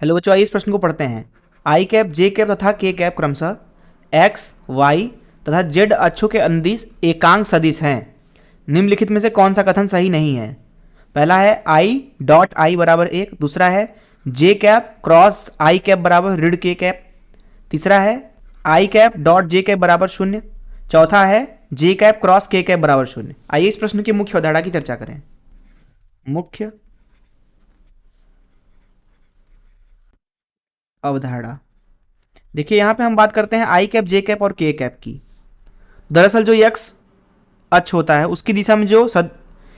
Hello बच्चों, आइए इस प्रश्न को पढ़ते हैं। आई कैप, जे कैप तथा के कैप क्रमशः एक्स, वाई तथा जेड अक्षों के अनुदिश एकांक सदिश हैं। निम्नलिखित में से कौन सा कथन सही नहीं है? पहला है आई डॉट आई बराबर 1, दूसरा है जे कैप क्रॉस आई कैप बराबर ऋण के कैप, तीसरा है आई कैप डॉट जे कैप बराबर 0, चौथा है जे कैप क्रॉस के कैप बराबर 0। आइए इस प्रश्न की मुख्य अवधारणा की चर्चा करें। मुख्य अवधारणा, देखिए यहां पे हम बात करते हैं आई कैप, जे कैप और के कैप की। दरअसल जो यक्स अक्ष होता है उसकी दिशा में जो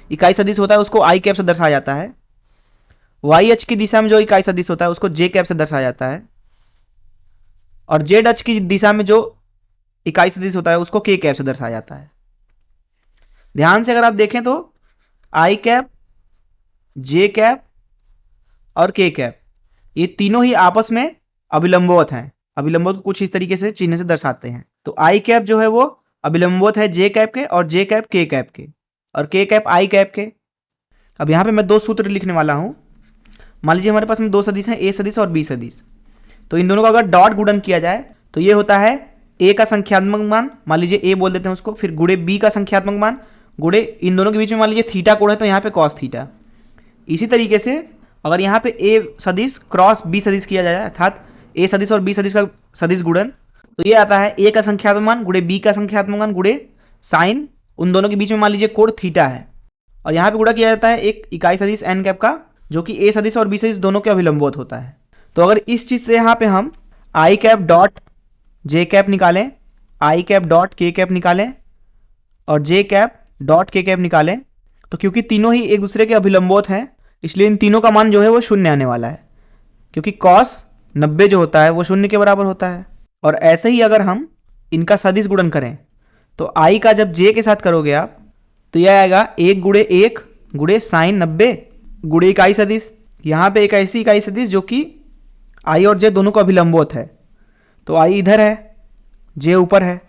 इकाई सदिश होता है उसको आई कैप से दर्शाया जाता है। वाई अक्ष की दिशा में जो इकाई सदिश होता है उसको जे कैप से दर्शाया जाता है, और जेड अक्ष की दिशा में जो इकाई सदिश होता है उसको के कैप से दर्शाया जाता है। ध्यान से अगर आप देखें तो आई कैप, जे कैप और के कैप ये तीनों ही आपस में अभिलंबवत हैं। अभिलंबवत को कुछ इस तरीके से चिन्ह से दर्शाते हैं। तो आई कैप जो है वो अभिलंबवत है जे कैप के, और जे कैप के कैप के, और के कैप आई कैप के। अब यहाँ पे मैं दो सूत्र लिखने वाला हूँ। मान लीजिए हमारे पास में दो सदिश हैं, ए सदिश और बी सदिश। तो इन दोनों का अगर डॉट गुणन किया जाए तो ये होता है ए का संख्यात्मक मान, मान लीजिए ए बोल देते हैं उसको, फिर गुणे बी का संख्यात्मक मान, गुणे इन दोनों के बीच में मान लीजिए थीटा कोण है तो यहाँ पे कॉस थीटा। इसी तरीके से अगर यहाँ पे ए सदिश क्रॉस बी सदिश किया जाए, अर्थात ए सदिश और बी सदिश का सदिश गुणन, तो ये आता है ए का संख्यात्मक मान गुणे बी का संख्यात्मक मान गुणे साइन, उन दोनों के बीच में मान लीजिए कोण थीटा है, और यहाँ पे गुणा किया जाता है एक इकाई सदिश एन कैप का जो कि ए सदिश और बी सदिश दोनों के अभिलंबवत होता है। तो अगर इस चीज से यहाँ पे हम आई कैप डॉट जे कैप निकालें, आई कैप डॉट के कैप निकालें और जे कैप डॉट के कैप निकालें, तो क्योंकि तीनों ही एक दूसरे के अभिलंबवत हैं इसलिए इन तीनों का मान जो है वो 0 आने वाला है, क्योंकि कॉस 90 जो होता है वो 0 के बराबर होता है। और ऐसे ही अगर हम इनका सदिश गुणन करें तो आई का जब जे के साथ करोगे आप तो यह आएगा 1 गुणे 1 गुणे साइन 90 गुणे इकाई सदिश। यहाँ पे एक ऐसी इकाई सदिश जो कि आई और जे दोनों को अभिलंबवत है, तो आई इधर है, जे ऊपर है,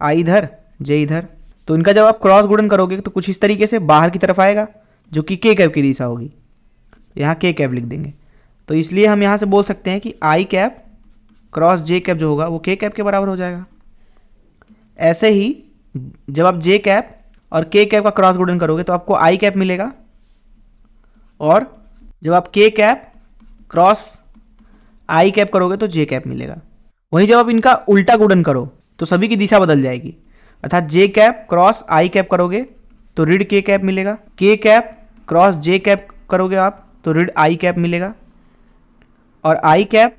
आई इधर, जे इधर। तो इनका जब आप क्रॉस गुणन करोगे तो कुछ इस तरीके से बाहर की तरफ आएगा जो कि के कैप की दिशा होगी। यहाँ के कैप लिख देंगे, तो इसलिए हम यहाँ से बोल सकते हैं कि आई कैप क्रॉस जे कैप जो होगा वो के कैप के बराबर हो जाएगा। ऐसे ही जब आप जे कैप और के कैप का क्रॉस गुणन करोगे तो आपको आई कैप मिलेगा, और जब आप के कैप क्रॉस आई कैप करोगे तो जे कैप मिलेगा। वहीं जब आप इनका उल्टा गुणन करो तो सभी की दिशा बदल जाएगी, अर्थात जे कैप क्रॉस आई कैप करोगे तो ऋण के कैप मिलेगा, के कैप क्रॉस जे कैप करोगे आप तो ऋण आई कैप मिलेगा, और आई कैप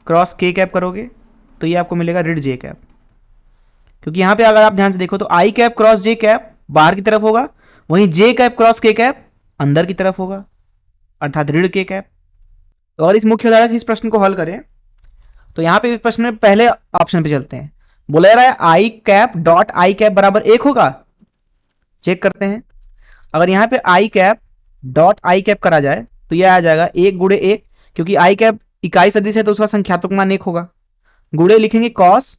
क्रॉस के कैप करोगे तो ये आपको मिलेगा ऋण जे कैप। क्योंकि यहाँ पे अगर आप ध्यान से देखो तो आई कैप क्रॉस जे कैप बाहर की तरफ होगा, वहीं जे कैप क्रॉस के कैप अंदर की तरफ होगा, अर्थात ऋण के कैप। तो और इस मुख्य धारा से इस प्रश्न को हल करें तो यहाँ पे इस प्रश्न में पहले ऑप्शन पे चलते हैं। बोला जा रहा है आई कैप डॉट आई कैप बराबर 1 होगा। चेक करते हैं। अगर यहाँ पे आई कैप डॉट आई कैप करा जाए तो यह आ जाएगा 1 गुणे 1, क्योंकि आई कैप इकाई सदिश है तो उसका संख्यात्मक मान 1 होगा, गुणे लिखेंगे कॉस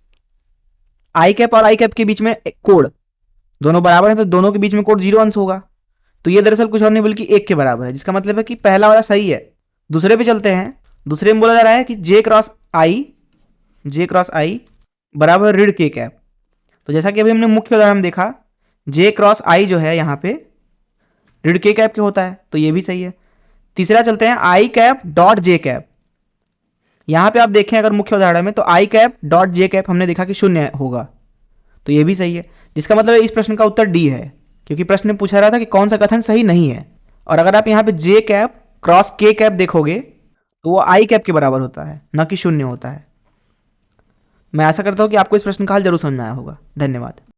आई कैप और आई कैप के बीच में कोण दोनों बराबर है तो दोनों के बीच में कोण 0 अंश होगा, तो ये दरअसल कुछ और नहीं बल्कि 1 के बराबर है, जिसका मतलब है कि पहला वाला सही है। दूसरे पे चलते हैं। दूसरे में बोला जा रहा है कि जे क्रॉस आई बराबर ऋण के कैप। तो जैसा कि अभी हमने मुख्य उदाहरण में देखा जे क्रॉस आई जो है यहाँ पे ऋण के कैप के होता है, तो ये भी सही है। तीसरा चलते हैं आई कैप डॉट जे कैप। यहाँ पे आप देखें अगर मुख्य उदाहरण में तो आई कैप डॉट जे कैप हमने देखा कि 0 होगा, तो ये भी सही है, जिसका मतलब इस प्रश्न का उत्तर डी है, क्योंकि प्रश्न में पूछा रहा था कि कौन सा कथन सही नहीं है। और अगर आप यहाँ पे जे कैप क्रॉस के कैप देखोगे तो वो आई कैप के बराबर होता है, न कि 0 होता है। मैं आशा करता हूँ कि आपको इस प्रश्न का हल जरूर समझ में आया होगा। धन्यवाद।